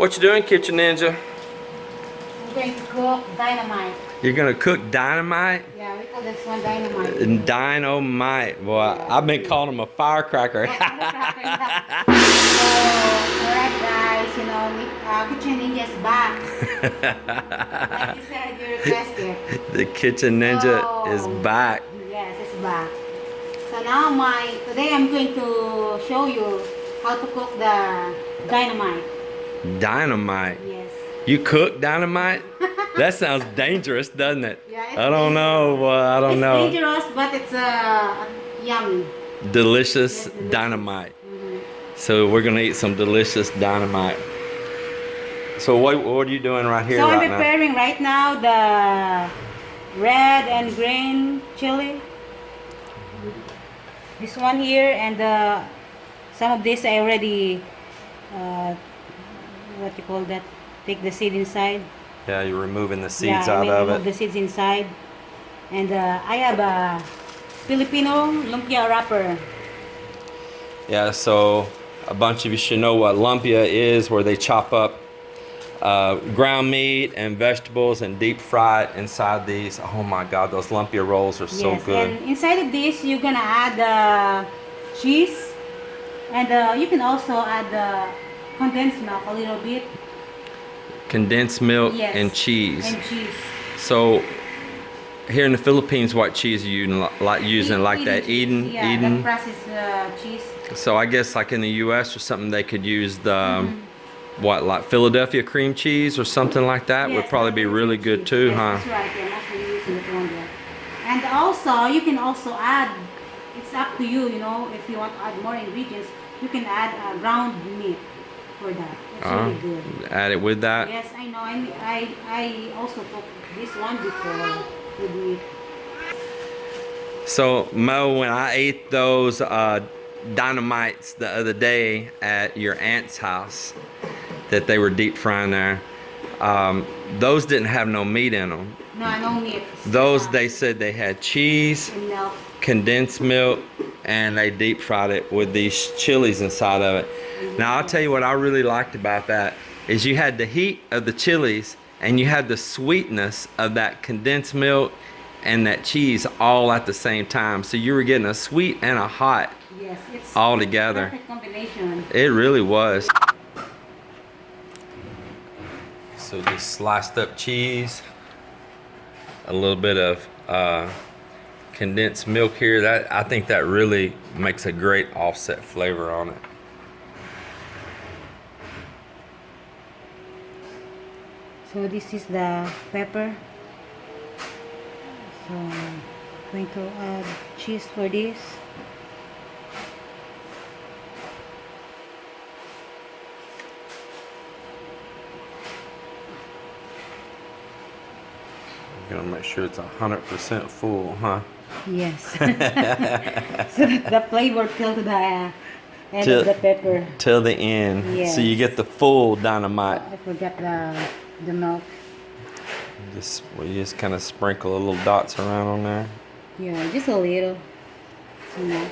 What you doing, Kitchen Ninja? I'm going to cook dynamite. You're gonna cook dynamite? Yeah, we call this one dynamite. Dyno MITE. Boy, yeah, I've been calling him a firecracker. Firecracker, yeah. So, alright guys, you know, Kitchen Ninja's back. Like you said, you requested. The Kitchen Ninja is back. Yes, it's back. So now today I'm going to show you how to cook the dynamite. Dynamite? Yes. You cook dynamite? That sounds dangerous, doesn't it? Yeah, I don't know. Well, I don't know. It's dangerous, but it's yummy. Delicious, yes, delicious. dynamite. So we're gonna eat some delicious dynamite. So what are you doing right here? So right I'm preparing right now the red and green chili. This one here, and some of this I already what you call that? Take the seed inside. Yeah, you're removing the seeds out of it. Remove the seeds inside. And I have a Filipino lumpia wrapper. Yeah, so a bunch of you should know what lumpia is, where they chop up ground meat and vegetables and deep fry it inside these. Oh my God, those lumpia rolls are so good. And inside of this, you're gonna add cheese, and you can also add condensed milk a little bit. Condensed milk Yes, and cheese. And cheese. So here in the Philippines, what cheese are you using? Like that Eden? Yeah, Eden? that processed cheese. So I guess like in the U.S. or something, they could use the what, like Philadelphia cream cheese or something like that. Yes, would probably be really good too, yes, huh? That's right. Yeah, that's what you're using it on there. And also, you can also add. It's up to you. You know, if you want to add more ingredients, you can add ground meat for that. It's really good. Add it with that. Yes, I know. I also cooked this one before with meat. So Mo, when I ate those dynamites the other day at your aunt's house that they were deep frying there, those didn't have no meat in them. No, no meat. Those they said they had cheese, And milk. condensed milk, and they deep fried it with these chilies inside of it. Now I'll tell you what I really liked about that is you had the heat of the chilies and you had the sweetness of that condensed milk and that cheese all at the same time. So you were getting a sweet and a hot all together. Perfect combination. It really was. So just sliced up cheese, a little bit of condensed milk here. That I think that really makes a great offset flavor on it. So this is the pepper. So I'm going to add cheese for this. You're gonna make sure it's 100% full, huh? Yes. So the flavor till to the end of the pepper. Till the end. Yes. So you get the full dynamite. I forgot the milk. You just kind of sprinkle little dots around on there. Yeah, just a little. So now.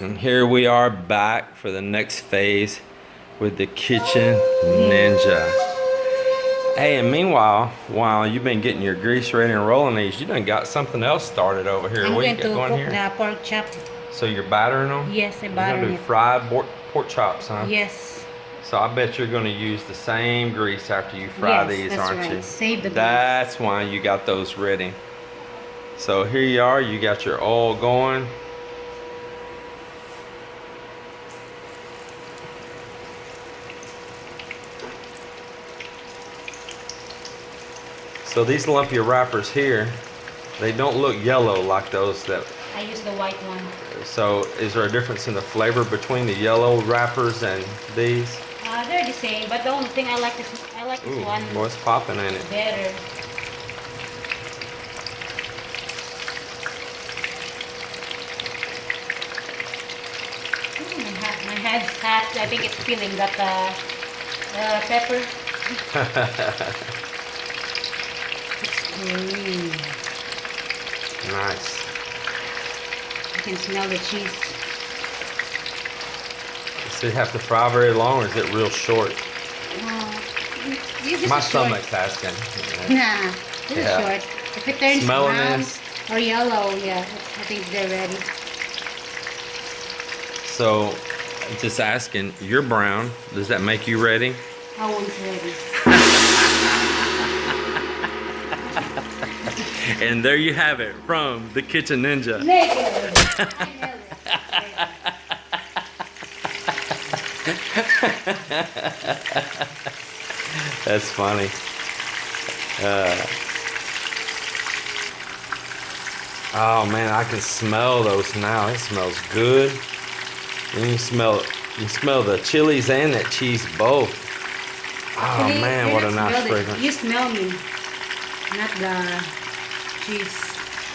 And here we are back for the next phase with the Kitchen Ninja. Hey, and meanwhile, while you've been getting your grease ready and rolling these, you done got something else started over here. I'm What going you to got going cook here? the pork chop. So you're battering them? Yes, I You're batter gonna do it. fried pork chops, huh? Yes. So I bet you're gonna use the same grease after you fry Yes, these, that's aren't right. you? Save the grease. That's why you got those ready. So here you are, you got your oil going. So these lumpia wrappers here, they don't look yellow like those that. I use the white one. So is there a difference in the flavor between the yellow wrappers and these? They're the same, but the only thing I like this one What's popping in it? better. My head's hot. I think it's feeling that pepper. Mm. Nice. You can smell the cheese. So you have to fry very long, or is it real short? You just My a short. stomach's asking. Nah, this is short. If it turns Smelling brown this. or yellow, yeah, I think they're ready. So, just asking, you're brown. Does that make you ready? How one's ready? And there you have it from the Kitchen Ninja. Naked. That's funny. Oh man, I can smell those now. It smells good. And you smell the chilies and that cheese both. Oh Actually, man, you're what not a nice smelling it. fragrance. You smell me, not the cheese.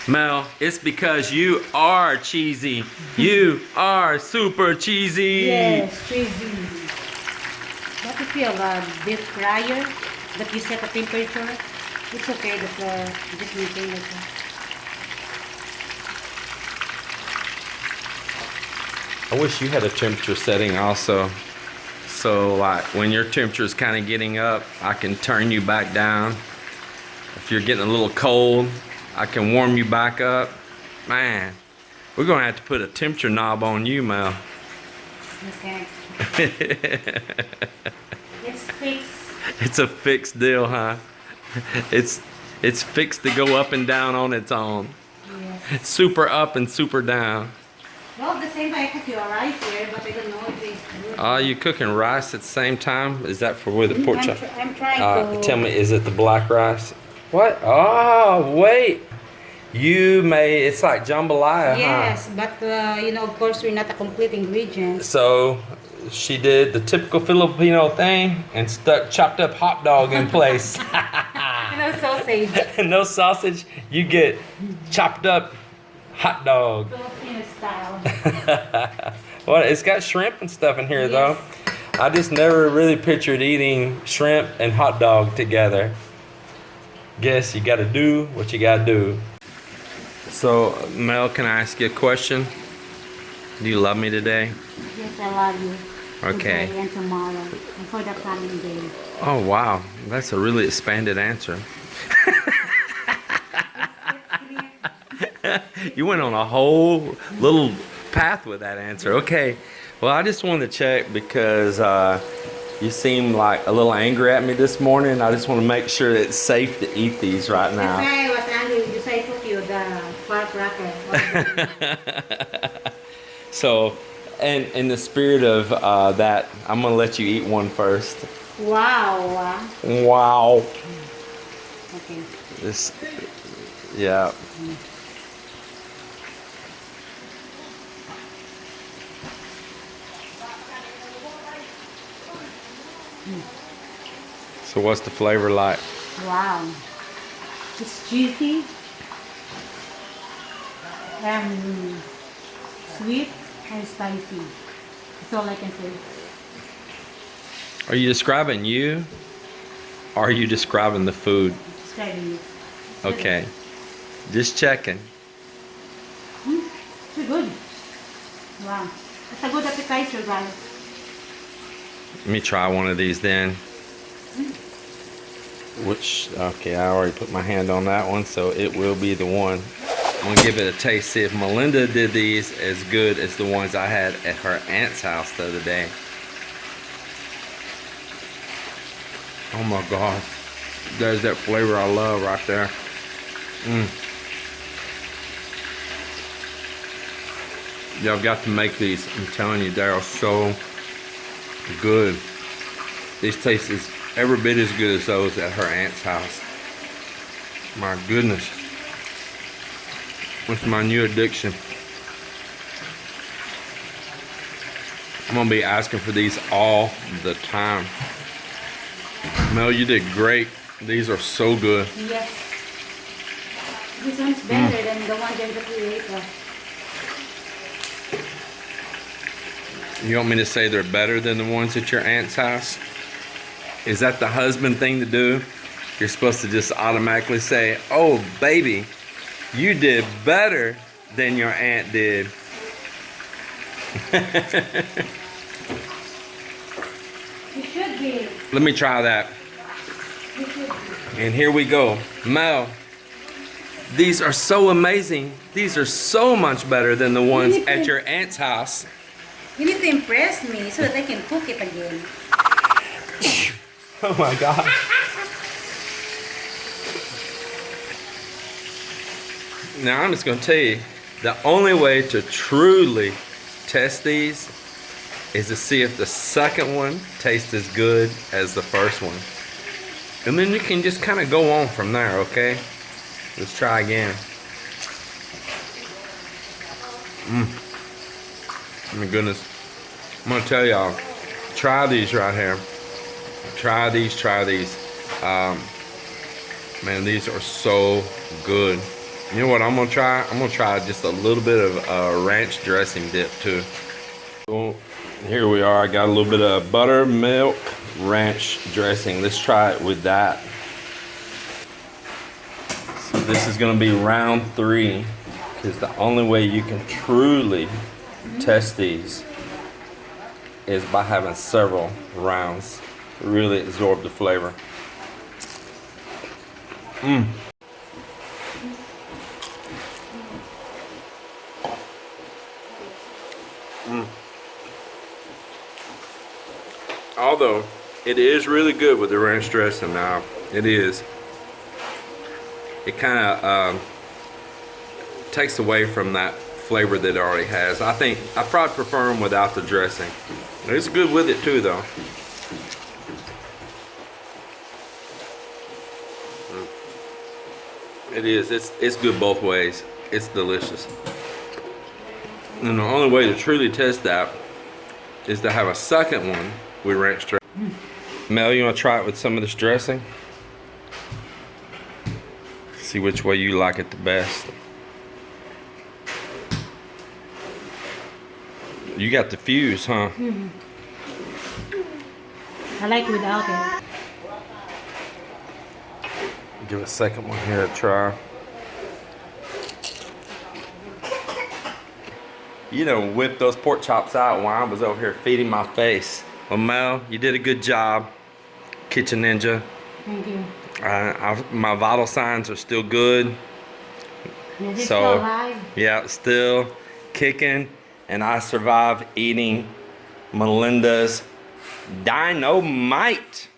Mel, it's because you are cheesy. You are super cheesy. Yes, cheesy. But if you have a deep fryer that you set a temperature, it's okay that you just maintain it. I wish you had a temperature setting also. So like when your temperature is kind of getting up, I can turn you back down. If you're getting a little cold, I can warm you back up. Man, we're gonna have to put a temperature knob on you, Mel. Okay. It's fixed. It's a fixed deal, huh? It's fixed to go up and down on its own. Yes. Super up and super down. Well, the same way I cook your rice here, but I don't know if it's good. Are you cooking rice at the same time? Is that for with the pork chop? I'm trying to. Tell me, is it the black rice? What? Oh, wait. You made, it's like jambalaya, Yes, but you know, of course, we're not a complete ingredient. So she did the typical Filipino thing and chopped up hot dog in place. No sausage. No sausage, you get chopped up hot dog. Filipino style. Well, it's got shrimp and stuff in here Yes. though. I just never really pictured eating shrimp and hot dog together. Guess you gotta do what you gotta do. So, Mel, can I ask you a question? Do you love me today? Yes, I love you. Okay. Today and tomorrow, and for the coming day. Oh, wow. That's a really expanded answer. You went on a whole little path with that answer. Okay. Well, I just wanted to check because you seem like a little angry at me this morning. I just want to make sure it's safe to eat these right now. That's why I was angry because I took you the firecracker. So, and in the spirit of that, I'm going to let you eat one first. Wow. Wow. Okay. This, yeah. So what's the flavor like? Wow. It's juicy. Sweet and spicy. That's all I can say. Are you describing you? Or are you describing the food? Describing it. Okay. Just checking. It's good. Wow. It's a good appetizer, guys. Let me try one of these then. Which, okay, I already put my hand on that one, so it will be the one. I'm gonna give it a taste, see if Melinda did these as good as the ones I had at her aunt's house the other day. Oh my God. There's that flavor I love right there. Y'all got to make these. I'm telling you, they are so good. These taste as every bit as good as those at her aunt's house. My goodness. What's my new addiction? I'm gonna be asking for these all the time. Mel, you did great. These are so good. Yes. This one's better than the one that we ate. You want me to say they're better than the ones at your aunt's house? Is that the husband thing to do? you're supposed to just automatically say, "Oh, baby, you did better than your aunt did." You should be. Let me try that. You should be. And here we go. Mel, these are so amazing. These are so much better than the ones at your aunt's house. You need to impress me so that I can cook it again. Oh my God. Now I'm just gonna tell you, the only way to truly test these is to see if the second one tastes as good as the first one. And then you can just kind of go on from there, okay? Let's try again. Oh my goodness. I'm gonna tell y'all, try these right here. Try these. Man, these are so good. You know what I'm gonna try? I'm gonna try just a little bit of ranch dressing dip too. So here we are. I got a little bit of buttermilk ranch dressing. Let's try it with that. So this is gonna be round 3, because the only way you can truly test these is by having several rounds. Really absorb the flavor. Although it is really good with the ranch dressing now, it is. It kind of takes away from that flavor that it already has. I think I probably prefer them without the dressing. It's good with it too, though. It is. It's good both ways. It's delicious. And the only way to truly test that is to have a second one with ranch dressing. Mel, you want to try it with some of this dressing? See which way you like it the best. You got the fuse, huh? I like it without it. Give a second one here a try. You done whipped those pork chops out while I was over here feeding my face. Well, Mel, you did a good job, Kitchen Ninja. Thank you. My vital signs are still good. Is it still alive? Yeah, still kicking, and I survived eating Melinda's Dyno MITE.